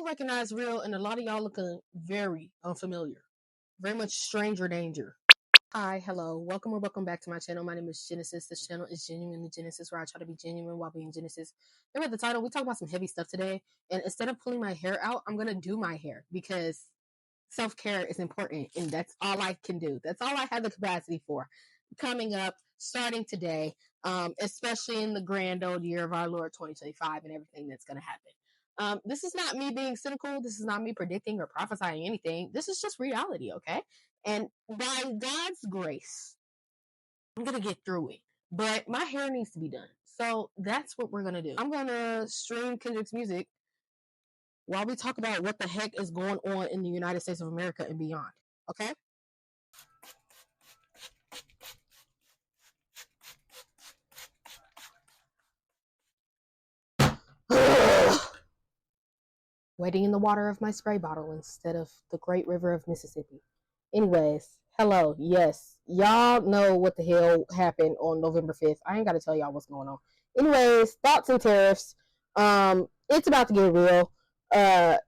don't recognize real, and a lot of y'all looking very unfamiliar. Very much stranger danger. Hi, hello, welcome or welcome back to my channel. My name is Genesis. This channel is Genuinely Genesis, where I try to be genuine while being Genesis. And with the title, we talk about some heavy stuff today. And instead of pulling my hair out, I'm going to do my hair because self-care is important. And that's all I can do. That's all I have the capacity for. Coming up, starting today, especially in the grand old year of our Lord 2025 and everything that's going to happen. This is not me being cynical. This is not me predicting or prophesying anything. This is just reality, okay? And by God's grace, I'm going to get through it. But my hair needs to be done. So that's what we're going to do. I'm going to stream Kendrick's music while we talk about what the heck is going on in the United States of America and beyond. Okay? Wading in the water of my spray bottle instead of the great river of Mississippi. Anyways, hello. Yes, y'all know what the hell happened on November 5th. I ain't got to tell y'all what's going on. Anyways, thoughts and tariffs. It's about to get real.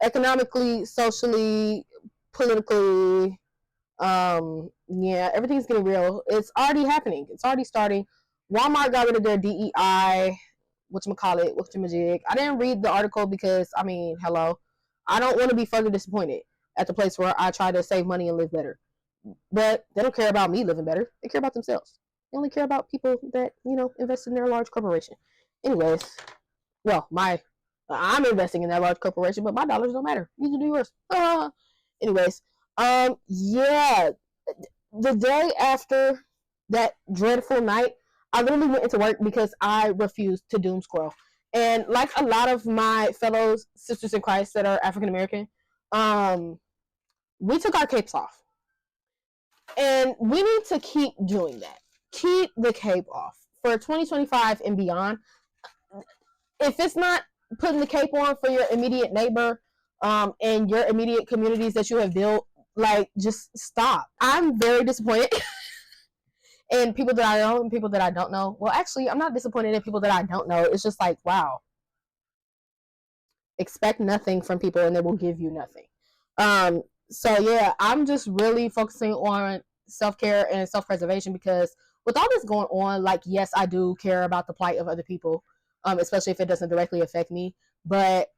Economically, socially, politically. Yeah, everything's getting real. It's already happening. It's already starting. Walmart got rid of their DEI. Whatchamajig. I didn't read the article because, I mean, hello. I don't want to be further disappointed at the place where I try to save money and live better. But they don't care about me living better. They care about themselves. They only care about people that, invest in their large corporation. Anyways, well, I'm investing in that large corporation, but my dollars don't matter. Neither do yours. Anyways, yeah. The day after that dreadful night, I literally went into work because I refused to doom scroll. And like a lot of my fellow sisters in Christ that are African American, we took our capes off. And we need to keep doing that. Keep the cape off. For 2025 and beyond, if it's not putting the cape on for your immediate neighbor and your immediate communities that you have built, like, just stop. I'm very disappointed in people that I know and people that I don't know. Well, actually, I'm not disappointed in people that I don't know. It's just like, wow. Expect nothing from people and they will give you nothing. So yeah, I'm just really focusing on self-care and self-preservation because with all this going on, like, yes, I do care about the plight of other people, especially if it doesn't directly affect me. But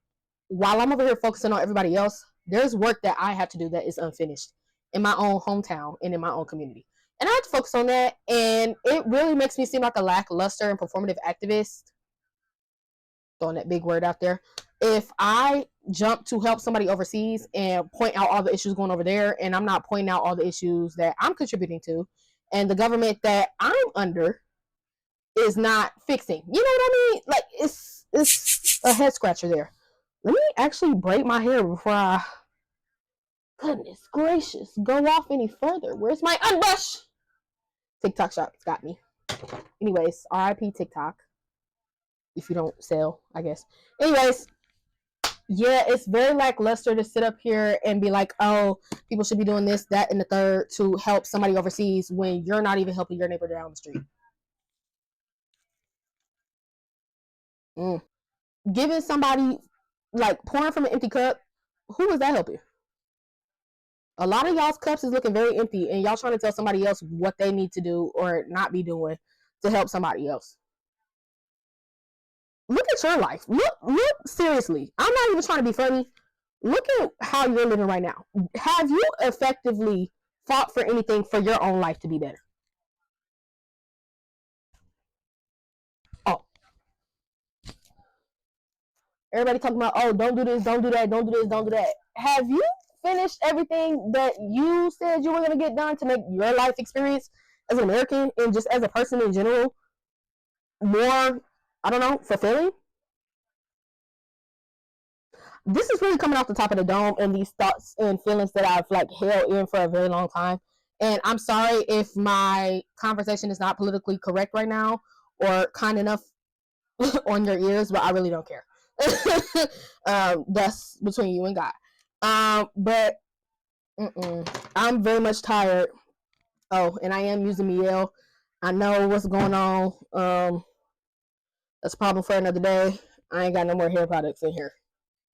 while I'm over here focusing on everybody else, there's work that I have to do that is unfinished in my own hometown and in my own community. And I have to focus on that. And it really makes me seem like a lackluster and performative activist. Throwing that big word out there. If I jump to help somebody overseas and point out all the issues going over there, and I'm not pointing out all the issues that I'm contributing to, and the government that I'm under is not fixing. You know what I mean? Like, it's a head scratcher there. Let me actually braid my hair before I, goodness gracious, go off any further. Where's my unbrush? TikTok shop's got me. Anyways, RIP TikTok. If you don't sell, I guess. Anyways, yeah, it's very lackluster to sit up here and be like, oh, people should be doing this, that, and the third to help somebody overseas when you're not even helping your neighbor down the street. Giving somebody, like, pouring from an empty cup, who is that helping? A lot of y'all's cups is looking very empty, and y'all trying to tell somebody else what they need to do or not be doing to help somebody else. Look at your life. Look, seriously. I'm not even trying to be funny. Look at how you're living right now. Have you effectively fought for anything for your own life to be better? Oh. Everybody talking about, oh, don't do this, don't do that, don't do this, don't do that. Have you finished everything that you said you were going to get done to make your life experience as an American and just as a person in general more, I don't know, fulfilling? This is really coming off the top of the dome and these thoughts and feelings that I've, like, held in for a very long time. And I'm sorry if my conversation is not politically correct right now or kind enough on your ears, but I really don't care. That's between you and God. But I'm very much tired. Oh, and I am using Miel. I know what's going on. That's a problem for another day. I ain't got no more hair products in here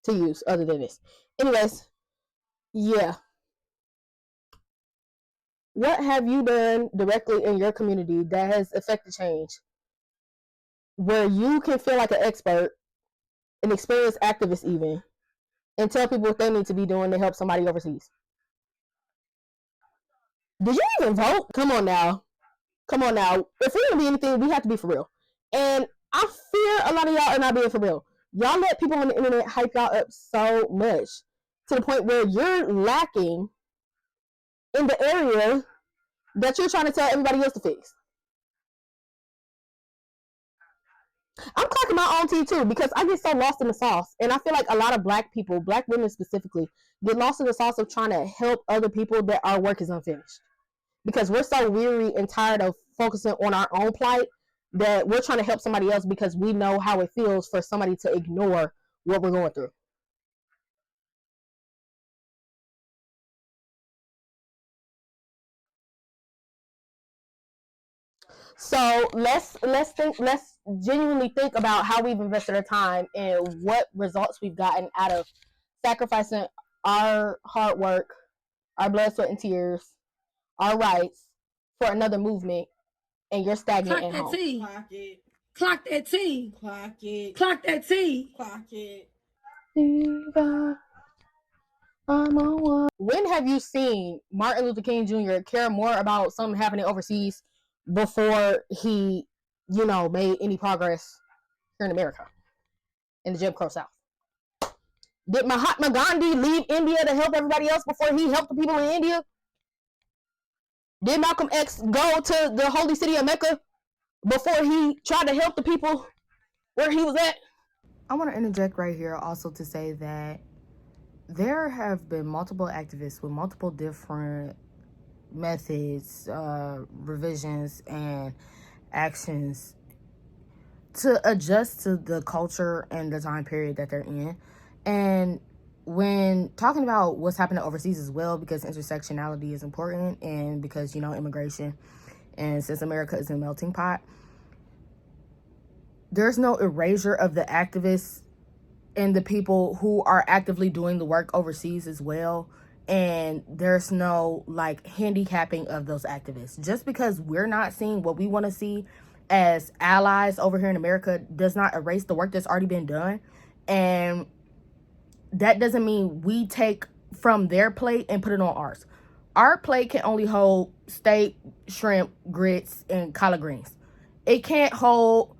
to use other than this. Anyways, yeah. What have you done directly in your community that has affected change where you can feel like an expert, an experienced activist even, and tell people what they need to be doing to help somebody overseas? Did you even vote? Come on now. Come on now. If we're gonna be anything, we have to be for real. And I fear a lot of y'all are not being for real. Y'all let people on the internet hype y'all up so much to the point where you're lacking in the area that you're trying to tell everybody else to fix. I'm clocking my own tea too because I get so lost in the sauce. And I feel like a lot of black people, black women specifically, get lost in the sauce of trying to help other people that our work is unfinished. Because we're so weary and tired of focusing on our own plight that we're trying to help somebody else because we know how it feels for somebody to ignore what we're going through. So let's genuinely think about how we've invested our time and what results we've gotten out of sacrificing our hard work, our blood, sweat, and tears, our rights for another movement, and you're stagnant at home. Clock it. Clock that T. Clock it. Clock that T. Clock it. When have you seen Martin Luther King Jr. care more about something happening overseas before he, made any progress here in America, in the Jim Crow South? Did Mahatma Gandhi leave India to help everybody else before he helped the people in India? Did Malcolm X go to the holy city of Mecca before he tried to help the people where he was at? I want to interject right here also to say that there have been multiple activists with multiple different methods, revisions, and actions to adjust to the culture and the time period that they're in. And when talking about what's happening overseas as well, because intersectionality is important and because, immigration, and since America is a melting pot, there's no erasure of the activists and the people who are actively doing the work overseas as well. And there's no handicapping of those activists. Just because we're not seeing what we want to see as allies over here in America does not erase the work that's already been done. And that doesn't mean we take from their plate and put it on ours. Our plate can only hold steak, shrimp, grits, and collard greens. It can't hold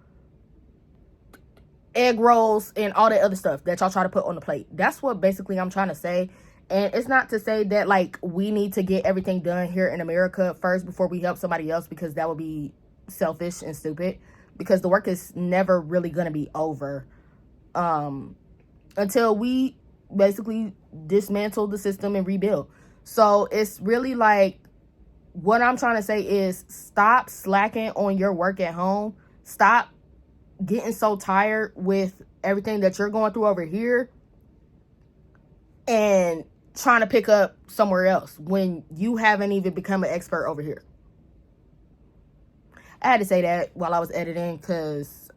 egg rolls and all that other stuff that y'all try to put on the plate. That's what basically I'm trying to say. And it's not to say that we need to get everything done here in America first before we help somebody else, because that would be selfish and stupid, because the work is never really going to be over until we basically dismantle the system and rebuild. So it's really what I'm trying to say is stop slacking on your work at home. Stop getting so tired with everything that you're going through over here and trying to pick up somewhere else when you haven't even become an expert over here. I had to say that while I was editing, because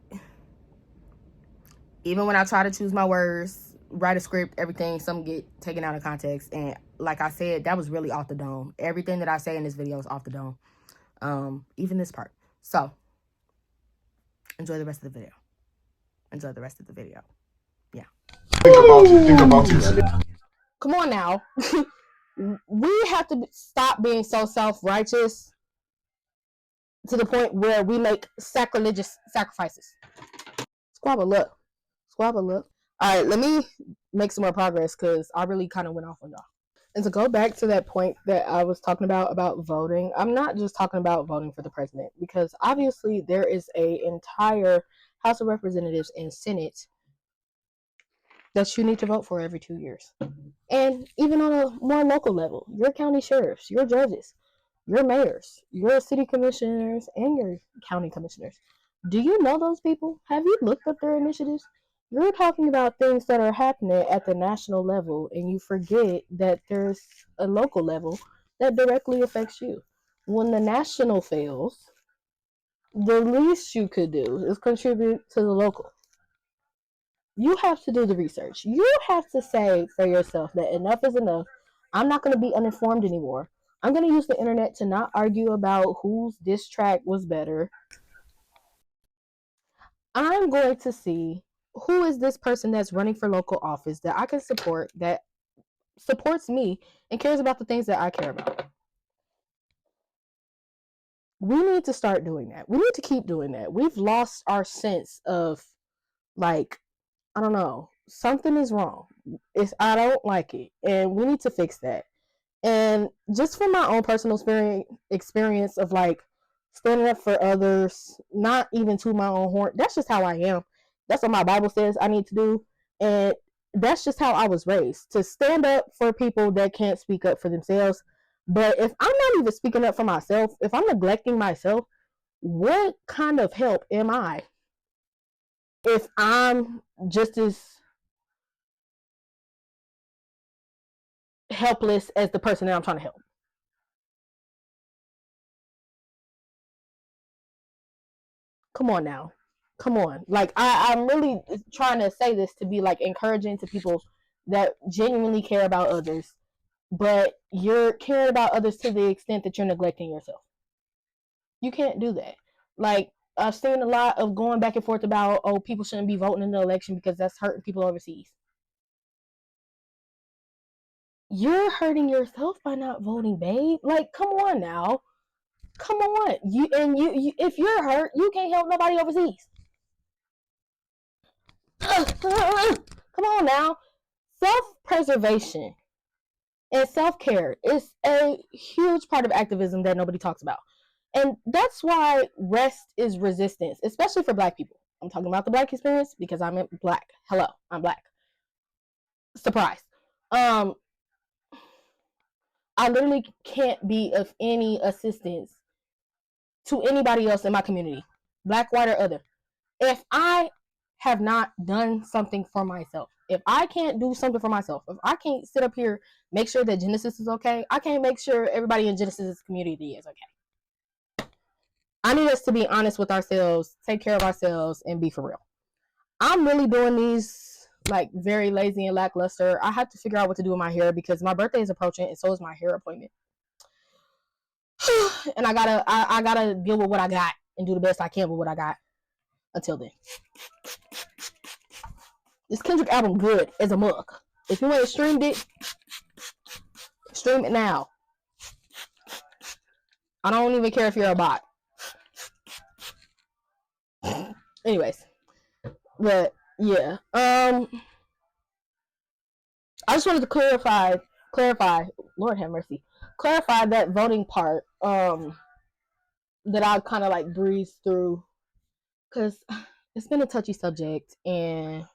even when I try to choose my words, write a script, everything, some get taken out of context. And like I said, that was really off the dome. Everything that I say in this video is off the dome. Even this part. So enjoy the rest of the video. Enjoy the rest of the video. Yeah. Think about you. Come on now. We have to stop being so self-righteous to the point where we make sacrilegious sacrifices. Squabble up. Squabble up. All right, let me make some more progress because I really kind of went off on y'all. And to go back to that point that I was talking about voting, I'm not just talking about voting for the president, because obviously there is a entire House of Representatives and Senate that you need to vote for every 2 years. And even on a more local level, your county sheriffs, your judges, your mayors, your city commissioners, and your county commissioners. Do you know those people? Have you looked up their initiatives? You're talking about things that are happening at the national level, and you forget that there's a local level that directly affects you. When the national fails, the least you could do is contribute to the local. You have to do the research. You have to say for yourself that enough is enough. I'm not going to be uninformed anymore. I'm going to use the internet to not argue about whose diss track was better. I'm going to see who is this person that's running for local office that I can support, that supports me and cares about the things that I care about. We need to start doing that. We need to keep doing that. We've lost our sense of, like, I don't know, something is wrong. I don't like it, and we need to fix that. And just from my own personal experience of like standing up for others, not even to my own horn. That's just how I am. That's what my Bible says I need to do, and that's just how I was raised, to stand up for people that can't speak up for themselves. But if I'm not even speaking up for myself, if I'm neglecting myself, what kind of help am I? If I'm just as helpless as the person that I'm trying to help. Come on now. Come on. Like, I'm really trying to say this to be like encouraging to people that genuinely care about others, but you're caring about others to the extent that you're neglecting yourself. You can't do that. Like, I've seen a lot of going back and forth about, oh, people shouldn't be voting in the election because that's hurting people overseas. You're hurting yourself by not voting, babe. Like, come on now. Come on. You if you're hurt, you can't help nobody overseas. Come on now. Self-preservation and self-care is a huge part of activism that nobody talks about. And that's why rest is resistance, especially for Black people. I'm talking about the Black experience because I'm Black. Hello, I'm Black. Surprise. I literally can't be of any assistance to anybody else in my community, Black, white, or other, if I have not done something for myself. If I can't do something for myself, if I can't sit up here, make sure that Genesis is okay, I can't make sure everybody in Genesis' community is okay. I need us to be honest with ourselves, take care of ourselves, and be for real. I'm really doing these like very lazy and lackluster. I have to figure out what to do with my hair because my birthday is approaching, and so is my hair appointment. And I gotta deal with what I got and do the best I can with what I got. Until then, this Kendrick album good as a mug. If you ain't streamed it, stream it now. I don't even care if you're a bot. Anyways, but yeah, I just wanted to clarify. Lord have mercy. Clarify that voting part. That I kind of like breezed through, because it's been a touchy subject, and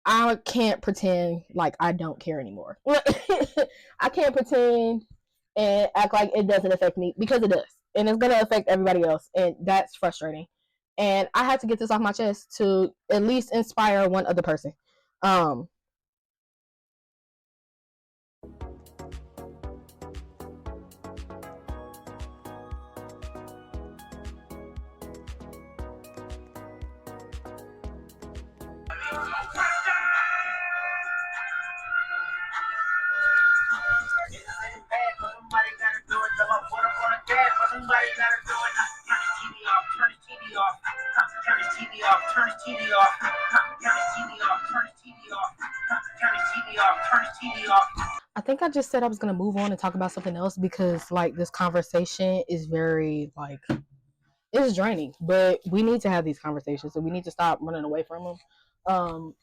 I can't pretend like I don't care anymore. I can't pretend and act like it doesn't affect me, because it does. And it's going to affect everybody else. And that's frustrating. And I had to get this off my chest to at least inspire one other person. I think I just said I was going to move on and talk about something else because, like, this conversation is very, like, it's draining. But we need to have these conversations, so we need to stop running away from them.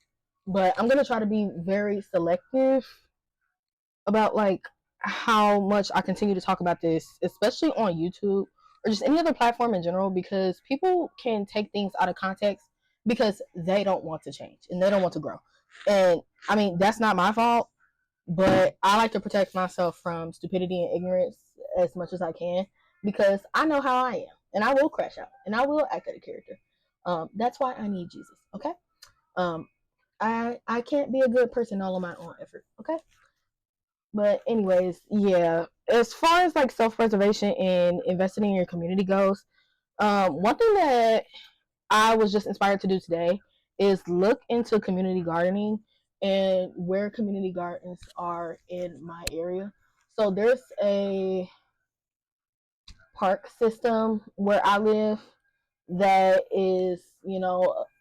But I'm going to try to be very selective about, like, how much I continue to talk about this, especially on YouTube or just any other platform in general, because people can take things out of context because they don't want to change and they don't want to grow. And I mean, that's not my fault, but I like to protect myself from stupidity and ignorance as much as I can, because I know how I am, and I will crash out and I will act out a character. That's why I need Jesus. Okay. I can't be a good person all on my own effort. Okay. But anyways, yeah. As far as like self-preservation and investing in your community goes, one thing that I was just inspired to do today is look into community gardening and where community gardens are in my area. So there's a park system where I live that is,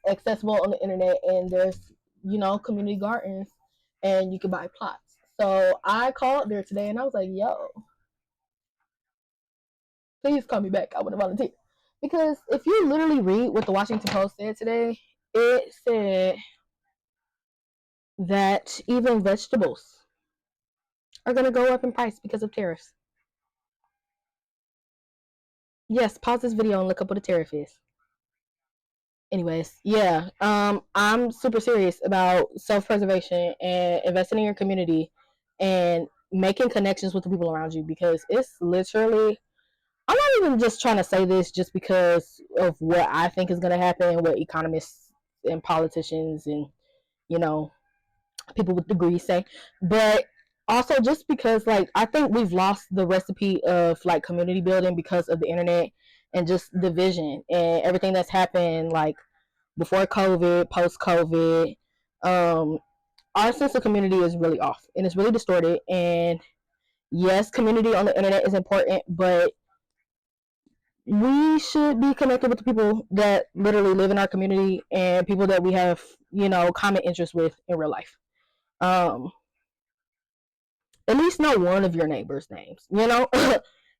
accessible on the internet, and there's, community gardens, and you can buy plots. So I called there today and I was like, yo, please call me back. I want to volunteer. Because if you literally read what the Washington Post said today, it said that even vegetables are going to go up in price because of tariffs. Yes, pause this video and look up what a tariff is. Anyways, yeah, I'm super serious about self-preservation and investing in your community and making connections with the people around you, because it's literally, I'm not even just trying to say this just because of what I think is going to happen and what economists and politicians and, you know, people with degrees say, but also just because, like, I think we've lost the recipe of like community building because of the internet and just division and everything that's happened, like before COVID, post COVID. Our sense of community is really off and it's really distorted. And yes, community on the internet is important, but we should be connected with the people that literally live in our community and people that we have, common interests with in real life. Um, at least know one of your neighbors' names.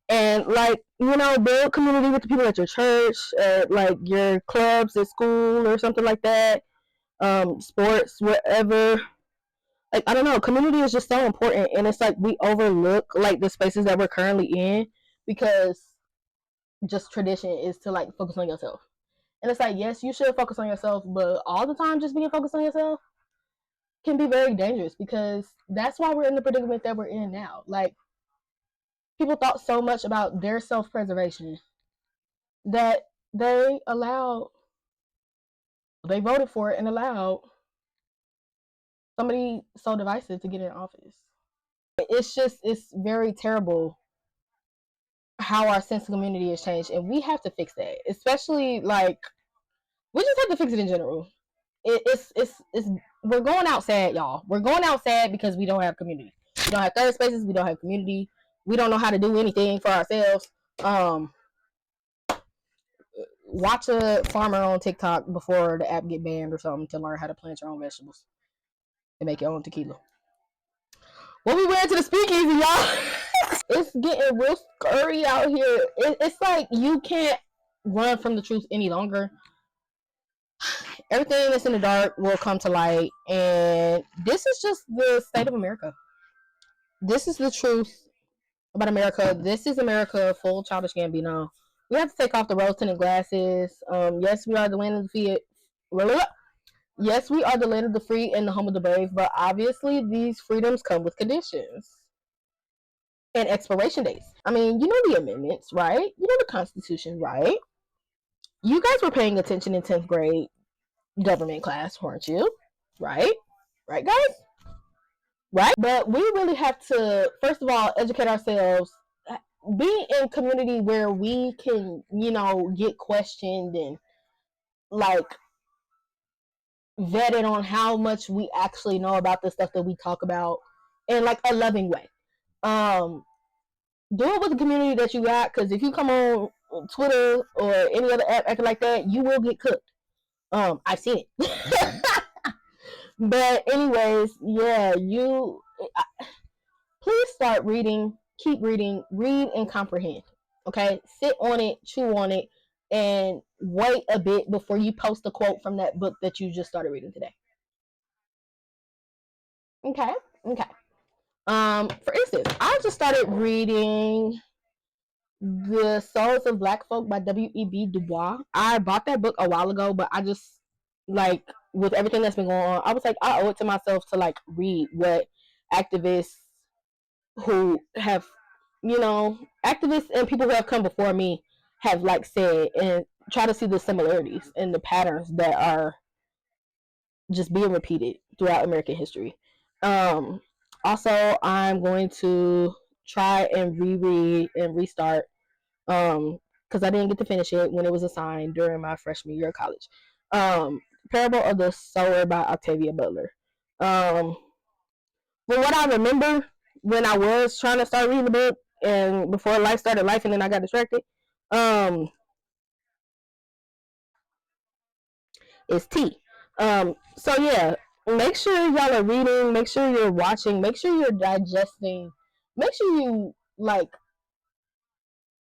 And like, build community with the people at your church, at like your clubs at school or something like that. Sports, whatever. Like, I don't know, community is just so important, and it's like we overlook like the spaces that we're currently in because just tradition is to like focus on yourself. And it's like, yes, you should focus on yourself, but all the time just being focused on yourself can be very dangerous, because that's why we're in the predicament that we're in now. Like, people thought so much about their self-preservation that they voted for it and allowed somebody so divisive to get in office. It's very terrible how our sense of community has changed, and we have to fix that. Especially, like, we just have to fix it in general. It's we're going out sad, y'all. We're going out sad because we don't have community. We don't have third spaces. We don't have community. We don't know how to do anything for ourselves. Watch a farmer on TikTok before the app get banned or something to learn how to plant your own vegetables and make your own tequila. What we wearing to the speakeasy, y'all? It's getting real scary out here. It's like you can't run from the truth any longer. Everything that's in the dark will come to light, and this is just the state of America. This is the truth about America. This is America, full childish Gambino. We have to take off the rose-tinted glasses. Yes, we are the land of the free. Yes, we are the land of the free and the home of the brave, but obviously these freedoms come with conditions and expiration dates. I mean, you know the amendments, right? You know the Constitution, right? You guys were paying attention in 10th grade government class, weren't you? Right? Right, guys? Right? But we really have to, first of all, educate ourselves, be in community where we can, get questioned and like vetted on how much we actually know about the stuff that we talk about in like a loving way. Do it with the community that you got, because if you come on Twitter or any other app acting like that, you will get cooked. I've seen it. But anyways, yeah, please start reading, keep reading, read and comprehend. Okay, sit on it, chew on it, and wait a bit before you post a quote from that book that you just started reading today. Okay, okay. For instance, I just started reading The Souls of Black Folk by W.E.B. Du Bois. I bought that book a while ago, but I just, like, with everything that's been going on, I was like, I owe it to myself to, like, read what activists who have, activists and people who have come before me have, like, said, and try to see the similarities and the patterns that are just being repeated throughout American history. Also, I'm going to try and reread and restart, because I didn't get to finish it when it was assigned during my freshman year of college. Parable of the Sower by Octavia Butler. But what I remember when I was trying to start reading the book and before life started life and then I got distracted, is tea. So yeah, make sure y'all are reading, make sure you're watching, make sure you're digesting, make sure you like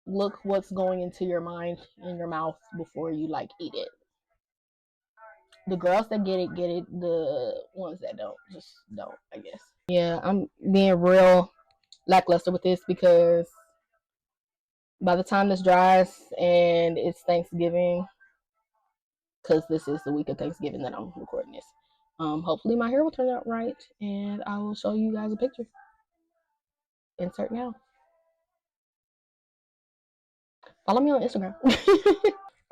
look what's going into your mind and your mouth before you like eat it. The girls that get it, get it. The ones that don't, just don't, I guess. Yeah, I'm being real lackluster with this because by the time this dries and it's Thanksgiving, because this is the week of Thanksgiving that I'm recording this, hopefully my hair will turn out right and I will show you guys a picture. Insert now. Follow me on Instagram.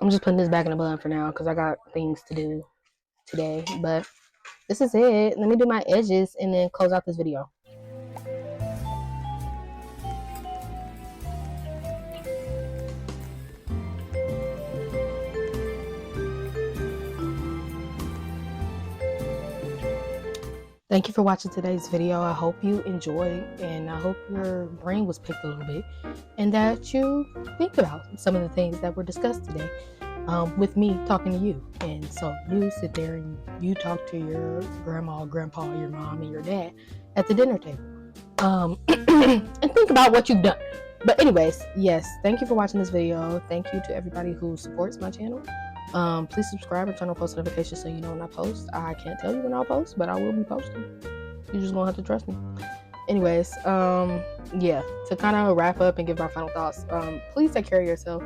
I'm just putting this back in the bun for now because I got things to do today, but this is it. Let me do my edges and then close out this video. Thank you for watching today's video. I hope you enjoyed and I hope your brain was picked a little bit and that you think about some of the things that were discussed today with me talking to you. And so you sit there and you talk to your grandma, grandpa, your mom, and your dad at the dinner table and think about what you've done. But anyways, yes, thank you for watching this video. Thank you to everybody who supports my channel. Please subscribe and turn on post notifications so you know when I post. I can't tell you when I'll post, but I will be posting. You're just gonna have to trust me. Anyways, yeah, to kind of wrap up and give my final thoughts, please take care of yourself,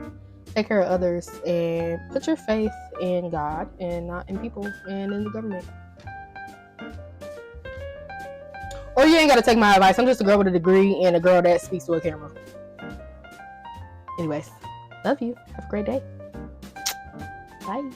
take care of others, and put your faith in God and not in people and in the government. Or you ain't gotta take my advice. I'm just a girl with a degree and a girl that speaks to a camera. Anyways, love you. Have a great day. Bye.